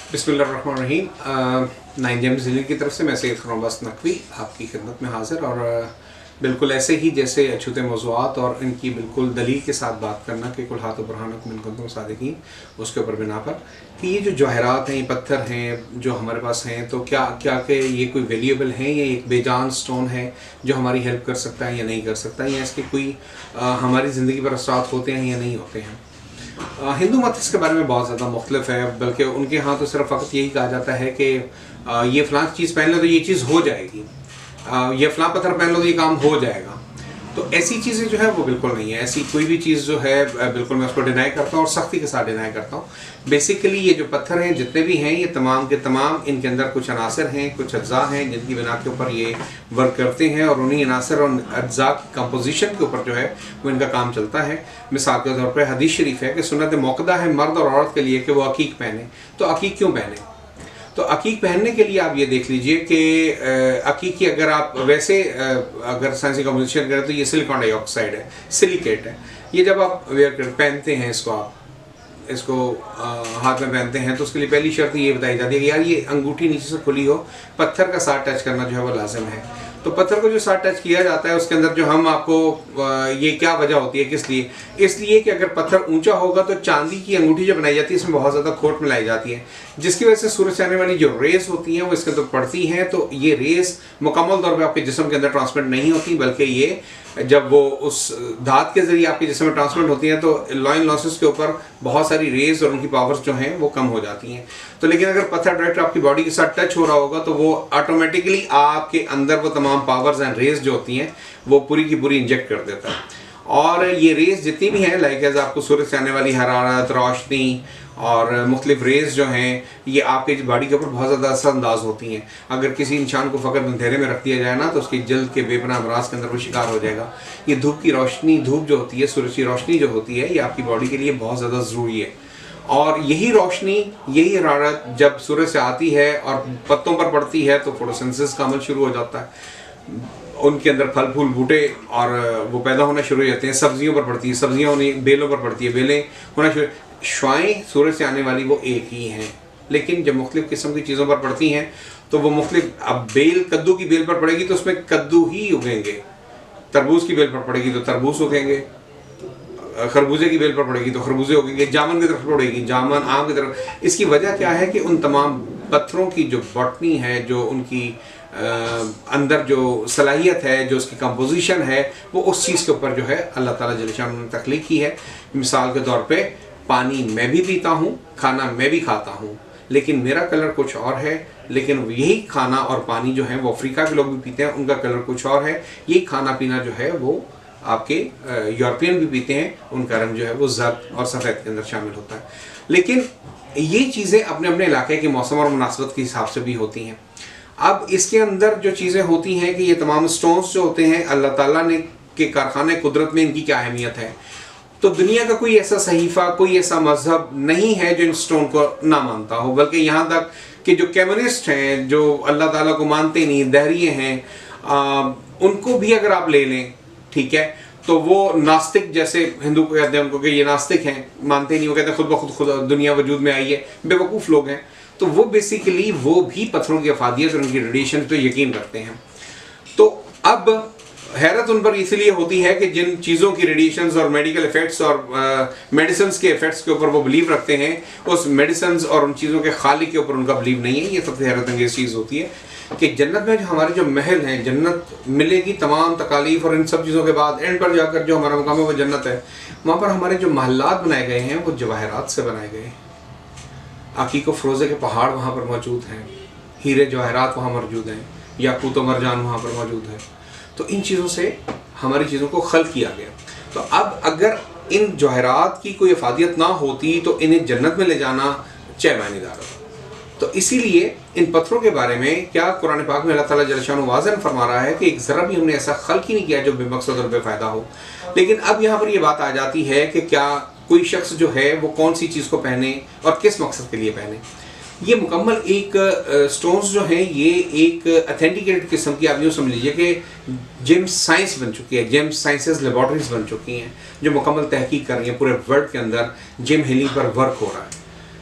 बिस्मिल्लाहिर्रहमानिर्रहीम। 9 जेम्स ज़िले की तरफ से मैं सैयद खरौबस नकवी आपकी खिदमत में हाज़िर और बिल्कुल ऐसे ही जैसे अछूते मौज़ूआत और इनकी बिल्कुल दलील के साथ बात करना कि कुल हाथ बुरहानकुम इन कुंतुम सादिकीन, उसके ऊपर बिना पर कि ये जो जवाहरात हैं, ये पत्थर हैं जो हमारे पास हैं, तो क्या क्या के ये कोई वैल्यूएबल हैं, ये एक बेजान स्टोन है जो हमारी हेल्प कर सकता है या नहीं कर सकता, या इसके कोई हमारी ज़िंदगी पर असरात होते हैं या नहीं होते हैं। हिंदू मत इसके बारे में बहुत ज़्यादा मुख्तलिफ है, बल्कि उनके यहाँ तो सिर्फ फ़कत यही कहा जाता है कि ये फ़लाँ चीज़ पहन लो तो ये चीज़ हो जाएगी, ये फ़लाँ पत्थर पहन लो तो ये काम हो जाएगा। तो ऐसी चीज़ें जो है वो बिल्कुल नहीं है। ऐसी कोई भी चीज़ जो है बिल्कुल मैं उसको डिनाई करता हूँ और सख्ती के साथ डिनाई करता हूँ। बेसिकली ये जो पत्थर हैं जितने भी हैं, ये तमाम के तमाम इनके अंदर कुछ अनासर हैं, कुछ अज्जा हैं जिनकी बिना के ऊपर ये वर्क करते हैं और उन्हीं अनासर और अज्जा की कंपोजिशन के ऊपर जो है वो इनका काम चलता है। मिसाल के तौर पर हदीस शरीफ है कि सुन्नत मौक़दा है मर्द और औरत के लिए कि वो अकीक पहने। तो अकीक क्यों पहने? तो अकीक पहनने के लिए आप ये देख लीजिए कि अकीक की अगर आप वैसे अगर साइंसी कंपोजिशन करें तो ये सिलिकॉन डाइऑक्साइड है, सिलिकेट है। ये जब आप वेयर कर पहनते हैं, इसको हाथ में पहनते हैं, तो उसके लिए पहली शर्त ये बताई जाती है कि यार ये अंगूठी नीचे से खुली हो, पत्थर का साथ टच करना जो है वो लाजिम है। तो पत्थर को जो साथ टच किया जाता है उसके अंदर जो हम आपको ये क्या वजह होती है, किस लिए? इसलिए कि अगर पत्थर ऊंचा होगा तो चांदी की अंगूठी जो बनाई जाती है इसमें बहुत ज़्यादा खोट मिलाई जाती है, जिसकी वजह से सूरज से आने वाली जो रेस होती हैं वो इसके अंदर पड़ती हैं। तो ये रेस मुकम्मल तौर पे आपके जिस्म के अंदर ट्रांसमिट नहीं होती, बल्कि ये जब वो उस धात के ज़रिए आपके जिस्म में ट्रांसमिट होती हैं तो लॉइन लॉसेस के ऊपर बहुत सारी रेज और उनकी पावर्स जो हैं वो कम हो जाती हैं। तो लेकिन अगर पत्थर डायरेक्ट आपकी बॉडी के साथ टच हो रहा होगा तो वो ऑटोमेटिकली आपके अंदर वो तमाम पावर्स एंड रेज जो होती हैं वो पूरी की पूरी इंजेक्ट कर देता है। और ये रेस जितनी भी हैं, लाइक एज आपको सूरज से आने वाली हरारत, रोशनी और मुख्तलिफ रेस जो हैं, ये आपके बॉडी के ऊपर बहुत ज़्यादा असरअंदाज होती हैं। अगर किसी इंसान को फ़कत अंधेरे में रख दिया जाए ना तो उसकी जल्द के बेपनाह अमराज के अंदर वो शिकार हो जाएगा। ये धूप की रोशनी, धूप जो होती है, सूरज की रोशनी जो होती है, ये आपकी बॉडी के लिए बहुत ज़्यादा ज़रूरी है। और यही रोशनी, यही हरारत जब सूरज से आती है और पत्तों पर पड़ती है तो फोटोसिंथेसिस का अमल शुरू हो जाता है, उनके अंदर फल फूल बूटे और वो पैदा होना शुरू हो जाते हैं। सब्जियों पर पड़ती है, सब्जियां उन्हें बेलों पर पड़ती है, बेलें होना शुरू। शुआएं सूरज से आने वाली वो एक ही हैं, लेकिन जब मुख्तलिफ़ किस्म की चीज़ों पर पड़ती हैं तो वो मुख्तलिफ, अब बेल कद्दू की बेल पर पड़ेगी तो उसमें कद्दू ही उगेंगे, तरबूज की बेल पर पड़ेगी तो तरबूज उगेंगे, खरबूजे की बेल पर पड़ेगी तो खरबूजे उगेंगे, जामुन की तरफ पड़ेगी जामुन, आम की तरफ। इसकी वजह क्या है कि उन तमाम पत्थरों की जो बॉटनी है, जो उनकी अंदर जो सलाहियत है, जो उसकी कंपोजिशन है, वो उस चीज़ के ऊपर जो है अल्लाह ताला जल्ल शान ने तख्लीक की है। मिसाल के तौर पे पानी मैं भी पीता हूँ, खाना मैं भी खाता हूँ, लेकिन मेरा कलर कुछ और है। लेकिन यही खाना और पानी जो है वो अफ्रीका के लोग भी पीते हैं, उनका कलर कुछ और है। यही खाना पीना जो है वो आपके यूरोपियन भी पीते हैं, उनका रंग जो है वो जर्द और सफ़ेद के अंदर शामिल होता है। लेकिन ये चीज़ें अपने अपने इलाके के मौसम और मुनासबत के हिसाब से भी होती हैं। अब इसके अंदर जो चीज़ें होती हैं कि ये तमाम स्टोन्स जो होते हैं, अल्लाह ताला ने के कारखाने कुदरत में इनकी क्या अहमियत है। तो दुनिया का कोई ऐसा सहीफ़ा, कोई ऐसा मजहब नहीं है जो इन स्टोन को ना मानता हो, बल्कि यहाँ तक कि जो कम्युनिस्ट हैं, जो अल्लाह ताला को मानते नहीं, दहरिये हैं, उनको भी अगर आप ले लें, ठीक है, तो वो नास्तिक, जैसे हिंदू को कहते हैं उनको कि ये नास्तिक हैं, मानते नहीं, वो कहते हैं खुद ब खुद दुनिया वजूद में आई है, बेवकूफ़ लोग हैं। तो वो बेसिकली वो भी पत्थरों की अफादियत और उनकी रेडिएशन पे यकीन रखते हैं। तो अब हैरत उन पर इसलिए होती है कि जिन चीज़ों की रेडिएशंस और मेडिकल इफ़ेक्ट्स और मेडिसिन के इफ़ेक्ट्स के ऊपर वो बिलीव रखते हैं, उस मेडिसिन और उन चीज़ों के खालिक के ऊपर उनका बिलीव नहीं है। ये सबसे हैरत अंगेज़ चीज़ होती है कि जन्नत में जो हमारे जो महल हैं, जन्नत मिलेगी तमाम तकालीफ और इन सब चीज़ों के बाद एंड पर जाकर जो हमारा मुकाम है वो जन्नत है। वहाँ पर हमारे जो महल्लात बनाए गए हैं वो जवाहरात से बनाए गए हैं। अकीक व फ़रोज़े के पहाड़ वहाँ पर मौजूद हैं, हीरे जवाहरात वहाँ मौजूद हैं, याकूत व मरजान वहाँ पर मौजूद है। तो इन चीज़ों से हमारी चीज़ों को खल्क़ किया गया। तो अब अगर इन जवाहरात की कोई अफादियत ना होती तो इन्हें जन्नत में ले जाना चैमानीदार होता। तो इसीलिए इन पत्थरों के बारे में क्या कुरान पाक में अल्लाह ताला जल्ल शान वाज़न फरमा रहा है कि एक ज़रा भी हमने ऐसा खल्क़ ही नहीं किया जो बेमकसद और बेफ़ायदा हो। लेकिन अब यहाँ पर ये बात आ जाती है कि क्या कोई शख्स जो है वो कौन सी चीज़ को पहने और किस मकसद के लिए पहने। ये मुकम्मल एक स्टोन्स जो हैं ये एक अथेंटिकेटेड किस्म की, आप यूँ समझ लीजिए कि जेम्स साइंस बन चुकी है, जेम्स साइंसेस लेबॉर्ट्रीज बन चुकी हैं जो मुकम्मल तहकीक कर रही हैं। पूरे वर्ल्ड के अंदर जेम हीलिंग पर वर्क हो रहा है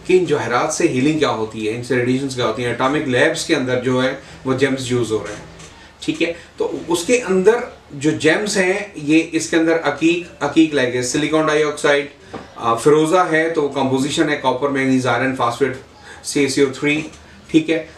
कि इन जवाहरात से हीलिंग क्या होती है, इनसे रेडिएशंस क्या होती हैं, एटॉमिक लैब्स के अंदर जो है वो जेम्स यूज़ हो रहे हैं। ठीक है, तो उसके अंदर जो जेम्स हैं ये इसके अंदर अकीक लाइक सिलिकॉन डाइऑक्साइड, फिरोजा है तो कंपोजिशन है copper manganese iron phosphate CaCO3। ठीक है,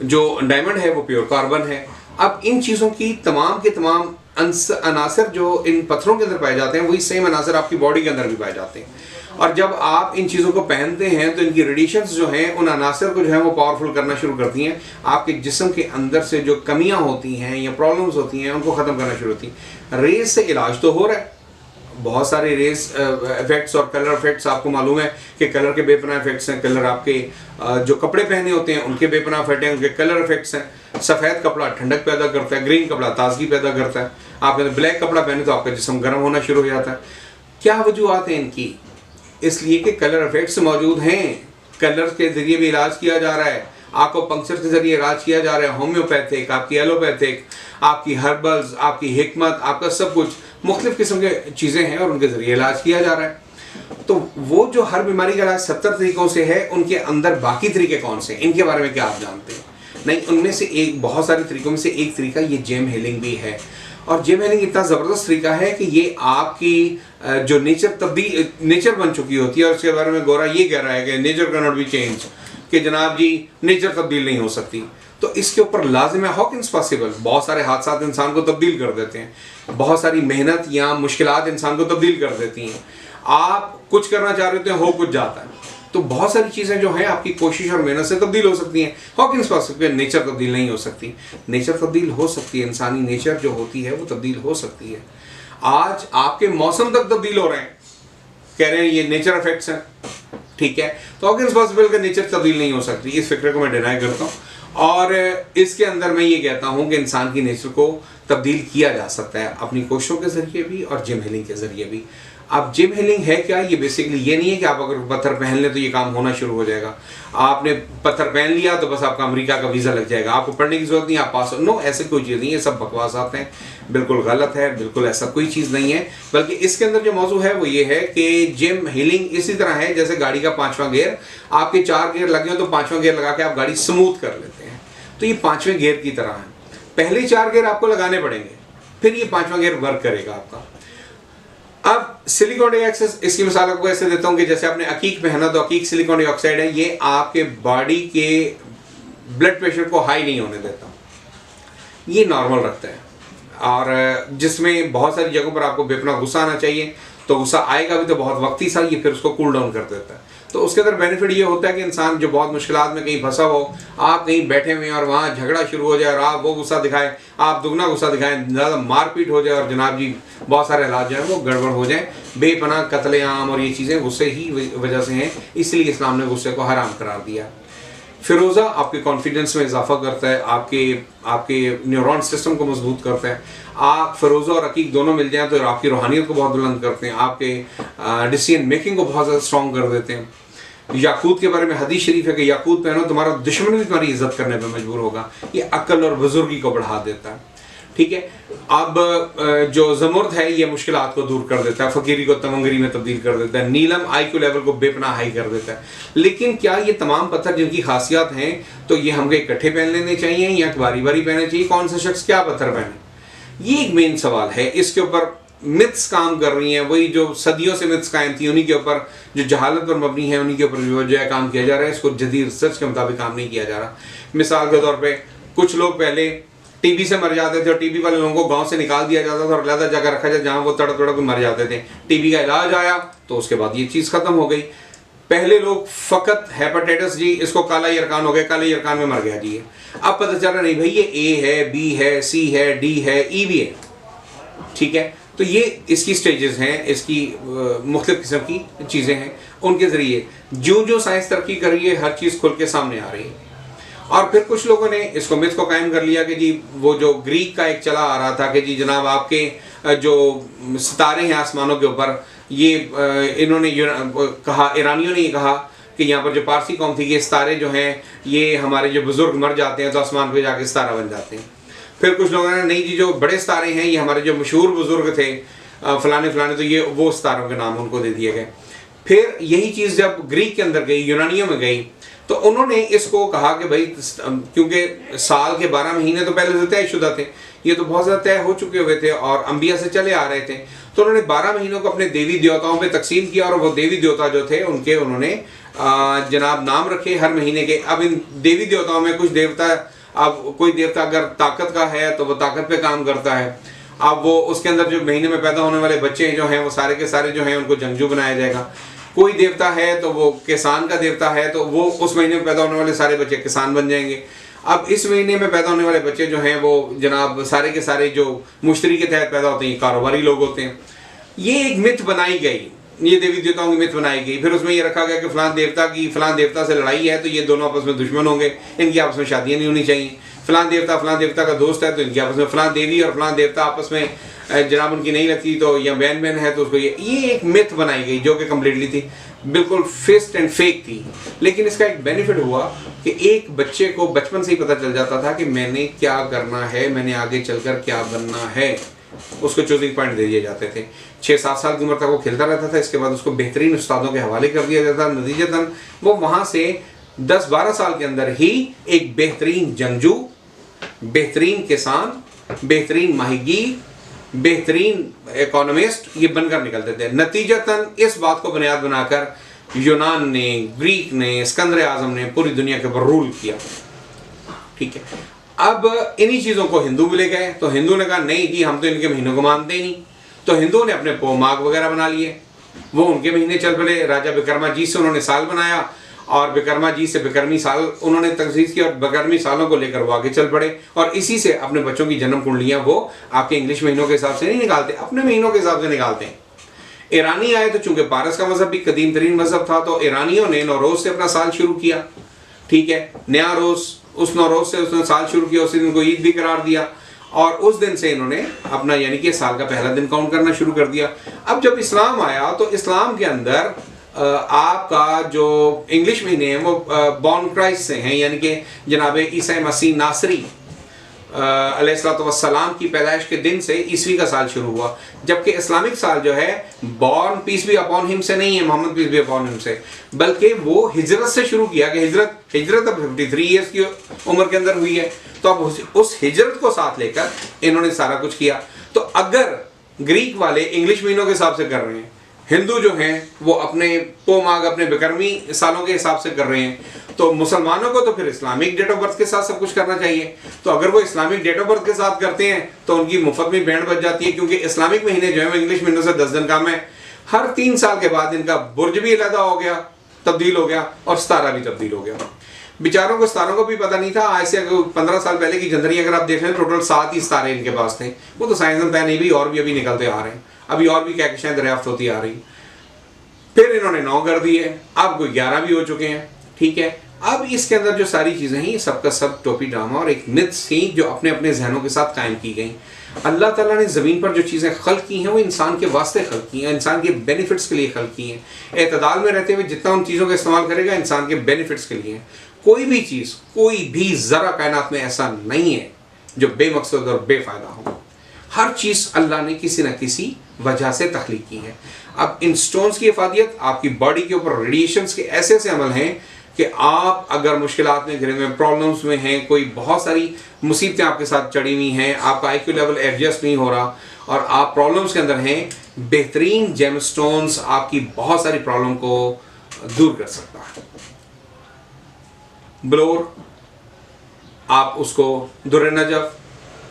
जो डायमंड है वो प्योर कार्बन है। अब इन चीज़ों की तमाम के तमाम अनासर जो इन पत्थरों के अंदर पाए जाते हैं वही सेम अनासर आपकी बॉडी के अंदर भी पाए जाते हैं। और जब आप इन चीज़ों को पहनते हैं तो इनकी रेडिएशंस जो हैं उन अनासर को जो है वो पावरफुल करना शुरू करती हैं। आपके जिस्म के अंदर से जो कमियां होती हैं या प्रॉब्लम्स होती हैं उनको ख़त्म करना शुरू होती हैं। रेज से इलाज तो हो रहा है, बहुत सारे रेज इफेक्ट्स और कलर इफेक्ट्स आपको मालूम है कि कलर के बेपनाह इफेक्ट्स हैं। कलर आपके जो कपड़े पहने होते हैं उनके बेपनाह इफेक्ट हैं, उनके कलर इफेक्ट्स हैं। सफ़ेद कपड़ा ठंडक पैदा करता है, ग्रीन कपड़ा ताजगी पैदा करता है। आप अगर ब्लैक कपड़ा पहने तो आपका जिस्म गर्म होना शुरू हो जाता है। क्या वजूहत हैं इनकी? इसलिए कि कलर इफेक्ट्स मौजूद हैं। कलर के ज़रिए भी इलाज किया जा रहा है, आपको पंक्चर के ज़रिए इलाज किया जा रहा है, होम्योपैथिक, आपकी एलोपैथिक, आपकी हर्बल्स, आपकी हिकमत, आपका सब कुछ मुख्तलिफ किस्म के चीज़ें हैं और उनके ज़रिए इलाज किया जा रहा है। तो वो जो हर बीमारी का इलाज 70 तरीकों से है, उनके अंदर बाकी तरीके कौन से, इनके बारे में क्या आप जानते हैं? नहीं, उनमें से एक, बहुत सारे तरीकों में से एक तरीका ये जेम हीलिंग भी है। और जेम हीलिंग इतना ज़बरदस्त तरीका है कि ये आपकी जो नेचर बन चुकी होती है, और उसके बारे में गोरा ये कह रहा है कि nature can not be change, कि जनाब जी नेचर तब्दील नहीं हो सकती। तो इसके ऊपर लाजिम है हाउ कैन इट्स पॉसिबल। बहुत सारे हादसात इंसान को तब्दील कर देते हैं, बहुत सारी मेहनत या मुश्किलात इंसान को तब्दील कर देती हैं। आप कुछ करना चाह रहे होते हैं, हो कुछ जाता है। तो बहुत सारी चीज़ें जो हैं आपकी कोशिश और मेहनत से तब्दील हो सकती हैं। How can it's possible, nature तब्दील नहीं हो सकती। नेचर तब्दील हो सकती है, इंसानी नेचर जो होती है वो तब्दील हो सकती है। आज आपके मौसम तक तब्दील हो रहे हैं, कह रहे हैं ये नेचर इफेक्ट्स हैं। ठीक है, तो हाउ कैन इट्स पॉसिबल कि नेचर तब्दील नहीं हो सकती? इस फिक्र को मैं डिनाई करता हूँ, और इसके अंदर मैं ये कहता हूँ कि इंसान की नेचर को तब्दील किया जा सकता है अपनी कोशिशों के ज़रिए भी और जिम हीलिंग के ज़रिए भी। अब जिम हीलिंग है क्या? ये बेसिकली ये नहीं है कि आप अगर पत्थर पहन लें तो ये काम होना शुरू हो जाएगा। आपने पत्थर पहन लिया तो बस आपका अमेरिका का वीज़ा लग जाएगा, आपको पढ़ने की जरूरत नहीं, आप पास हो। नो, ऐसे कोई चीज़ नहीं है, सब बकवास आते हैं, बिल्कुल गलत है, बिल्कुल ऐसा कोई चीज़ नहीं है। बल्कि इसके अंदर जो मौजू है वो ये है कि जिम हीलिंग इसी तरह है जैसे गाड़ी का 5वां गियर, आपके 4 गियर लगे हो तो 5वां गियर लगा के आप गाड़ी स्मूथ कर लेते हैं। तो ये 5वें गियर की तरह है। पहले 4 गियर आपको लगाने पड़ेंगे, फिर ये 5वां गियर वर्क करेगा आपका। अब सिलिकॉन डाइऑक्साइड, इसकी मिसाल आपको ऐसे देता हूँ कि जैसे आपने अकीक पहना तो अकीक सिलिकॉन डाइऑक्साइड है, ये आपके बॉडी के ब्लड प्रेशर को हाई नहीं होने देता, ये नॉर्मल रखता है। और जिसमें बहुत सारी जगहों पर आपको बेपना गुस्सा आना चाहिए तो गुस्सा आएगा भी तो बहुत वक्ती सा, ये फिर उसको कूल डाउन कर देता है। तो उसके अंदर बेनिफिट ये होता है कि इंसान जो बहुत मुश्किलात में कहीं फंसा हो, आप कहीं बैठे हुए हैं और वहाँ झगड़ा शुरू हो जाए और आप वो गुस्सा दिखाएं, आप दुगना गुस्सा दिखाएं, ज़्यादा मारपीट हो जाए और जनाब जी बहुत सारे हालात जो हैं वो गड़बड़ हो जाए, बेपनाह कत्लेआम और ये चीज़ें गुस्से ही वजह से हैं, इसलिए इस्लाम ने गुस्से को हराम करार दिया। फिरोज़ा आपके कॉन्फिडेंस में इजाफा करता है, आपके न्यूरॉन सिस्टम को मजबूत करता है। आप फिरोज़ा और अकीक दोनों मिल जाएं तो आपकी रूहानियत को बहुत बुलंद करते हैं, आपके डिसीजन मेकिंग को बहुत ज़्यादा स्ट्रॉन्ग कर देते हैं। याकूत के बारे में हदीस शरीफ है कि याकूत पहनो तुम्हारा दुश्मन भी तुम्हारी इज्जत करने पर मजबूर होगा, ये अक्ल और बुजुर्गी को बढ़ा देता है। ठीक है, अब जो ज़मुर्द है ये मुश्किलात को दूर कर देता है, फ़कीरी को तमंगरी में तब्दील कर देता है, नीलम IQ लेवल को बेपनाह हाई कर देता है। लेकिन क्या ये तमाम पत्थर जिनकी खासियत हैं तो ये हमको इकट्ठे पहन लेने चाहिए या बारी बारी पहनने चाहिए? कौन सा शख्स क्या पत्थर पहने, ये एक मेन सवाल है। इसके ऊपर मिथ्स काम कर रही हैं, वही जो सदियों से मिथ्स कायम थी उन्हीं के ऊपर, जो जहालत पर मबनी है उन्हीं के ऊपर जो है काम किया जा रहा है। इसको जदीद रिसर्च के मुताबिक काम नहीं किया जा रहा। मिसाल के तौर पे कुछ लोग पहले टीबी से मर जाते थे और टीबी वाले लोगों को गांव से निकाल दिया जाता था और अलग जगह रखा जाए जहाँ वो तड़प तड़प मर जाते थे। टीबी का इलाज आया तो उसके बाद ये चीज़ ख़त्म हो गई। पहले लोग फ़कत हेपेटाइटिस जी, इसको काला यरकान हो गया, काले यरकान में मर गया जी। अब पता चल रहा नहीं भाई ये A है, B है, C है, D है, E भी है। ठीक है, तो ये इसकी स्टेजेस हैं, इसकी मुख्तलिफ किस्म की चीज़ें हैं, उनके ज़रिए जो जो साइंस तरक्की कर रही है हर चीज़ खुल के सामने आ रही है। और फिर कुछ लोगों ने इसको मिथ को कायम कर लिया कि जी वो जो ग्रीक का एक चला आ रहा था कि जी जनाब आपके जो सितारे हैं आसमानों के ऊपर, ये इन्होंने कहा, ईरानियों ने ये कहा कि यहाँ पर जो पारसी कौम थी कि सितारे जो हैं ये हमारे जो बुज़ुर्ग मर जाते हैं तो आसमान पे जाके सितारा बन जाते हैं। फिर कुछ लोगों ने नहीं जी जो बड़े सितारे हैं ये हमारे जो मशहूर बुज़ुर्ग थे फलाने फलाने, तो ये वो सितारों के नाम उनको दे दिए गए। फिर यही चीज़ जब ग्रीक के अंदर गई, यूनानियों में गई, तो उन्होंने इसको कहा कि भाई क्योंकि साल के 12 महीने तो पहले से तयशुदा थे, ये तो बहुत ज़्यादा तय हो चुके हुए थे और अंबिया से चले आ रहे थे, तो उन्होंने 12 महीनों को अपने देवी देवताओं पे तकसीम किया और वो देवी देवता जो थे उनके उन्होंने जनाब नाम रखे हर महीने के। अब इन देवी देवताओं में कुछ देवता, अब कोई देवता अगर ताकत का है तो वो ताकत पे काम करता है, अब वो उसके अंदर जो महीने में पैदा होने वाले बच्चे जो हैं वो सारे के सारे जो हैं उनको जंगजू बनाया जाएगा। कोई देवता है तो वो किसान का देवता है, तो वो उस महीने में पैदा होने वाले सारे बच्चे किसान बन जाएंगे। अब इस महीने में पैदा होने वाले बच्चे जो हैं वो जनाब सारे के सारे जो मुश्तरी के तहत पैदा होते हैं, कारोबारी लोग होते हैं। ये एक मिथ बनाई गई, ये देवी देवताओं की मिथ बनाई गई। फिर उसमें ये रखा गया कि फलां देवता से लड़ाई है तो ये दोनों आपस में दुश्मन होंगे, इनकी आपस में शादियाँ नहीं होनी चाहिए। फलां देवता का दोस्त है तो इनकी आपस में, फलां देवी और फलां देवता आपस में जनाब उनकी नहीं लगती तो, या बहन बहन है तो उसको ये एक मिथ बनाई गई जो कि कम्प्लीटली थी, बिल्कुल फिस्ट एंड फेक थी। लेकिन इसका एक बेनिफिट हुआ कि एक बच्चे को बचपन से ही पता चल जाता था कि मैंने क्या करना है, मैंने आगे चलकर क्या बनना है। उसको चूजिंग पॉइंट दे दिए जाते थे। 6-7 साल की उम्र तक वो खेलता रहता था, इसके बाद उसको बेहतरीन उस्तादों के हवाले कर दिया जाता। नतीजतन वो वहाँ से 10-12 साल के अंदर ही एक बेहतरीन जंगजू, बेहतरीन किसान, बेहतरीन माहीगीर, बेहतरीन इकोनॉमिस्ट ये बनकर निकलते थे। नतीजतन इस बात को बुनियाद बनाकर यूनान ने, ग्रीक ने, सिकंदर आजम ने पूरी दुनिया के ऊपर रूल किया। ठीक है, अब इन्हीं चीज़ों को हिंदू मिले गए, तो हिंदू ने कहा नहीं जी हम तो इनके महीनों को मानते ही नहीं, तो हिंदू ने अपने पोमाग वगैरह बना लिए, वो उनके महीने चल पड़े। राजा विक्रमा जी से उन्होंने साल बनाया और विक्रमा जी से विक्रमी साल उन्होंने तखसीस किया और विक्रमी सालों को लेकर वो आगे चल पड़े और इसी से अपने बच्चों की जन्म कुंडलियाँ वो आपके इंग्लिश महीनों के हिसाब से नहीं निकालते, अपने महीनों के हिसाब से निकालते हैं। ईरानी आए तो चूंकि पारस का मजहब भी कदीम तरीन मजहब था, तो ईरानियों ने नौरोज से अपना साल शुरू किया। ठीक है, नया रोज, उस नौरोज से उसने साल शुरू किया, उस दिन को ईद भी करार दिया और उस दिन से इन्होंने अपना यानी कि साल का पहला दिन काउंट करना शुरू कर दिया। अब जब इस्लाम आया तो इस्लाम के अंदर आपका जो इंग्लिश महीने हैं वो बॉर्न क्राइस्ट से हैं, यानी कि जनाब ईसा मसीह नासरी अलैहिस्सलाम की पैदाइश के दिन से ईसवी का साल शुरू हुआ। जबकि इस्लामिक साल जो है बॉर्न पीस भी अपॉन हिम से नहीं है, मोहम्मद पीस भी अपॉन हिम से, बल्कि वो हिजरत से शुरू किया कि हिजरत अब 53 ईयर्स की उम्र के अंदर हुई है, तो अब उस हिजरत को साथ लेकर इन्होंने सारा कुछ किया। तो अगर ग्रीक वाले इंग्लिश महीनों के हिसाब से कर रहे हैं, हिंदू जो हैं वो अपने पोमाग अपने विक्रमी सालों के हिसाब से कर रहे हैं, तो मुसलमानों को तो फिर इस्लामिक डेट ऑफ बर्थ के साथ सब कुछ करना चाहिए। तो अगर वो इस्लामिक डेट ऑफ बर्थ के साथ करते हैं तो उनकी मुफ्त में बैंड बज जाती है, क्योंकि इस्लामिक महीने जो है वो इंग्लिश महीनों से 10 दिन कम है। हर 3 साल के बाद इनका बुर्ज भी अलहदा हो गया, तब्दील हो गया और सितारा भी तब्दील हो गया। बेचारों को सितारों को भी पता नहीं था। आज से 15 साल पहले की जनवरी अगर आप देख रहे हैं टोटल 7 ही सितारे इनके पास थे, वो तो साइंस तय नहीं भी और भी अभी निकलते आ रहे हैं, अभी और भी क्या कहशाएं दरियाफ्त होती आ रही। फिर इन्होंने 9 कर दिए, अब कोई 11 भी हो चुके हैं। ठीक है, अब इसके अंदर जो सारी चीज़ें हैं ये सबका सब टोपी ड्रामा और एक मिथ्स थी जो अपने अपने जहनों के साथ कायम की गई। अल्लाह ताला ने ज़मीन पर जो चीज़ें खल्क की हैं वो इंसान के वास्ते खल्क की हैं, इंसान के बेनिफिट्स के लिए खल्क की हैं। एतदाल में रहते हुए जितना उन चीज़ों का इस्तेमाल करेगा इंसान के बेनिफिट्स के लिए। कोई भी चीज़, कोई भी ज़रा कायनात में ऐसा नहीं है जो बेमकसद और बेफ़ायदा हो। हर चीज़ अल्लाह ने किसी न किसी वजह से तख्लीक की है। अब इन स्टोन्स की हिफाजत, आपकी बॉडी के ऊपर रेडिएशंस के ऐसे ऐसे अमल हैं कि आप अगर मुश्किलात में घिरे में, प्रॉब्लम्स में हैं, कोई बहुत सारी मुसीबतें आपके साथ चढ़ी हुई हैं, आपका IQ लेवल एडजस्ट नहीं हो रहा और आप प्रॉब्लम्स के अंदर हैं, बेहतरीन जेमस्टोन्स आपकी बहुत सारी प्रॉब्लम को दूर कर सकता है। ब्लोर, आप उसको दुर्र नजफ,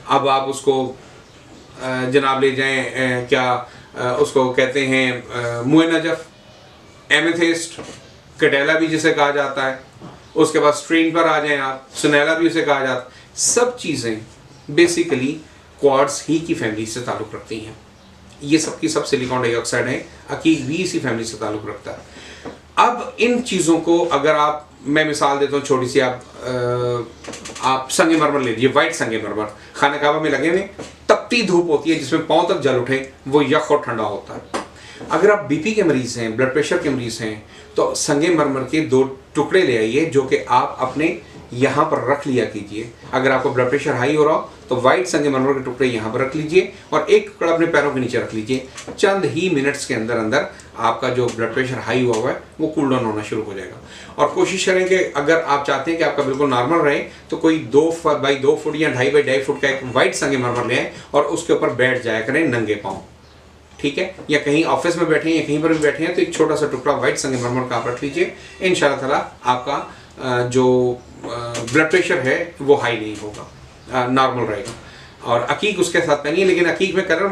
अब आप उसको जनाब ले जाएं, क्या उसको कहते हैं मुए नजफ, एमेथिस्ट, कटेला भी जिसे कहा जाता है, उसके बाद स्ट्रीन पर आ जाएं आप, सुनैला भी उसे कहा जाता है। सब चीज़ें बेसिकली क्वार्ट्ज ही की फैमिली से ताल्लुक़ रखती हैं। ये सब की सब सिलिकॉन डाइऑक्साइड है, अकीक भी इसी फैमिली से ताल्लुक़ रखता है। अब इन चीज़ों को अगर आप, मैं मिसाल देता हूँ छोटी सी, आप संगमरमर ले लीजिए, वाइट संगमरमर खाना काबा में लगे हुए, तपती धूप होती है जिसमें पाँव तक जल उठे, वो यख और ठंडा होता है। अगर आप BP के मरीज़ हैं, ब्लड प्रेशर के मरीज़ हैं, तो संगमरमर के 2 टुकड़े ले आइए जो कि आप अपने यहाँ पर रख लिया कीजिए। अगर आपको ब्लड प्रेशर हाई हो रहा हो तो वाइट संगमरमर के टुकड़े यहाँ पर रख लीजिए और एक टुकड़ा अपने पैरों के नीचे रख लीजिए। चंद ही मिनट्स के अंदर अंदर आपका जो ब्लड प्रेशर हाई हुआ है वो कूल डाउन होना शुरू हो जाएगा। और कोशिश करें कि अगर आप चाहते हैं कि आपका बिल्कुल नॉर्मल रहे तो कोई 2 बाई 2 फुट या 2.5 बाई 2.5 फुट का एक वाइट संगमरमर ले आए और उसके ऊपर बैठ जाया करें नंगे पाँव, ठीक है। या कहीं ऑफिस में बैठे हैं या कहीं पर भी बैठे हैं तो एक छोटा सा टुकड़ा वाइट संगमरमर का आप रख लीजिए। इंशाल्लाह ताला आपका जो ब्लड प्रेशर है वो हाई नहीं होगा, नॉर्मल रहेगा। और अकीक उसके साथ पहनिए, लेकिन अकीक में कलर